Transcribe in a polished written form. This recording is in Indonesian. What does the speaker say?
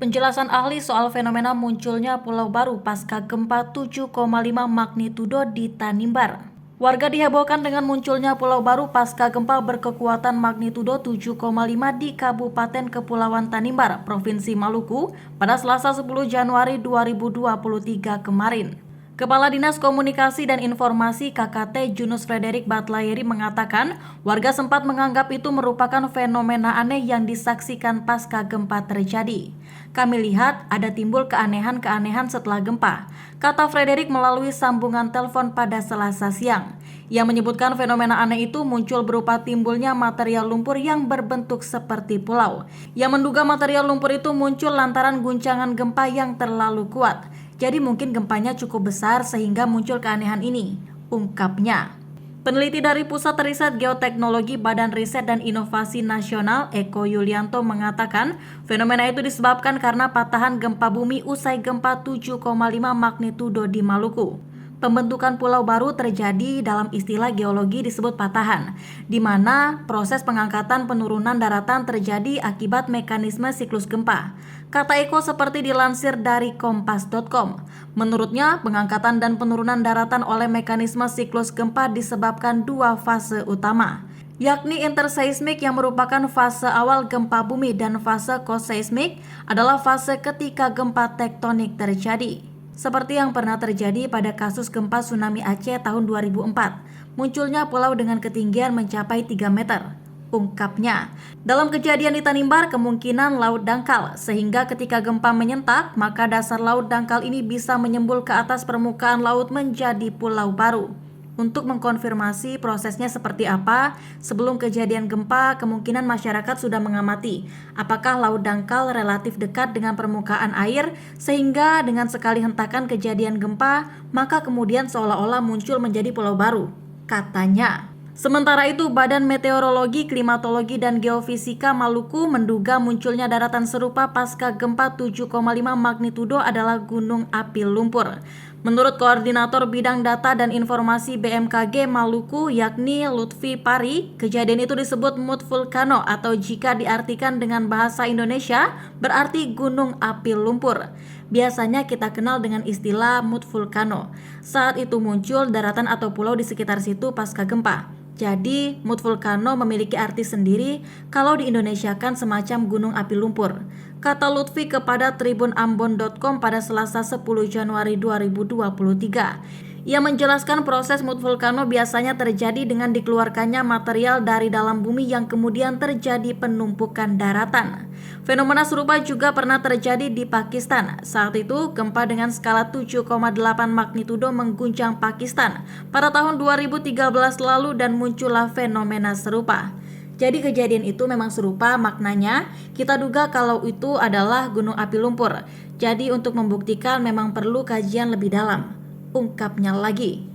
Penjelasan ahli soal fenomena munculnya pulau baru pasca gempa 7,5 magnitudo di Tanimbar. Warga dihebohkan dengan munculnya pulau baru pasca gempa berkekuatan magnitudo 7,5 di Kabupaten Kepulauan Tanimbar, Provinsi Maluku pada Selasa 10 Januari 2023 kemarin. Kepala Dinas Komunikasi dan Informasi KKT Junus Frederick Batlayeri mengatakan warga sempat menganggap itu merupakan fenomena aneh yang disaksikan pasca gempa terjadi. Kami lihat ada timbul keanehan-keanehan setelah gempa, kata Frederick melalui sambungan telepon pada Selasa siang. Ia menyebutkan fenomena aneh itu muncul berupa timbulnya material lumpur yang berbentuk seperti pulau. Ia menduga material lumpur itu muncul lantaran guncangan gempa yang terlalu kuat. Jadi mungkin gempanya cukup besar sehingga muncul keanehan ini, ungkapnya. Peneliti dari Pusat Riset Geoteknologi Badan Riset dan Inovasi Nasional Eko Yulianto mengatakan fenomena itu disebabkan karena patahan gempa bumi usai gempa 7,5 magnitudo di Maluku. Pembentukan pulau baru terjadi dalam istilah geologi disebut patahan, di mana proses pengangkatan penurunan daratan terjadi akibat mekanisme siklus gempa. Kata Eko seperti dilansir dari kompas.com. Menurutnya, pengangkatan dan penurunan daratan oleh mekanisme siklus gempa disebabkan dua fase utama, yakni interseismik yang merupakan fase awal gempa bumi dan fase koseismik adalah fase ketika gempa tektonik terjadi. Seperti yang pernah terjadi pada kasus gempa tsunami Aceh tahun 2004, munculnya pulau dengan ketinggian mencapai 3 meter, ungkapnya. Dalam kejadian di Tanimbar kemungkinan laut dangkal, sehingga ketika gempa menyentak, maka dasar laut dangkal ini bisa menyembul ke atas permukaan laut menjadi pulau baru. Untuk mengkonfirmasi prosesnya seperti apa, sebelum kejadian gempa, kemungkinan masyarakat sudah mengamati apakah laut dangkal relatif dekat dengan permukaan air, sehingga dengan sekali hentakan kejadian gempa, maka kemudian seolah-olah muncul menjadi pulau baru, katanya. Sementara itu, Badan Meteorologi, Klimatologi, dan Geofisika Maluku menduga munculnya daratan serupa pasca gempa 7,5 magnitudo adalah gunung api lumpur. Menurut Koordinator Bidang Data dan Informasi BMKG Maluku yakni Lutfi Pari, kejadian itu disebut mud vulcano atau jika diartikan dengan bahasa Indonesia berarti gunung api lumpur. Biasanya kita kenal dengan istilah mud vulcano. Saat itu muncul daratan atau pulau di sekitar situ pasca gempa. Jadi, mud vulcano memiliki arti sendiri kalau diindonesiakan semacam gunung api lumpur, kata Lutfi kepada tribunambon.com pada Selasa 10 Januari 2023. Ia menjelaskan proses mud vulcano biasanya terjadi dengan dikeluarkannya material dari dalam bumi yang kemudian terjadi penumpukan daratan. Fenomena serupa juga pernah terjadi di Pakistan. Saat itu, gempa dengan skala 7,8 magnitudo mengguncang Pakistan pada tahun 2013 lalu dan muncullah fenomena serupa. Jadi kejadian itu memang serupa maknanya, kita duga kalau itu adalah gunung api lumpur. Jadi untuk membuktikan memang perlu kajian lebih dalam, ungkapnya lagi.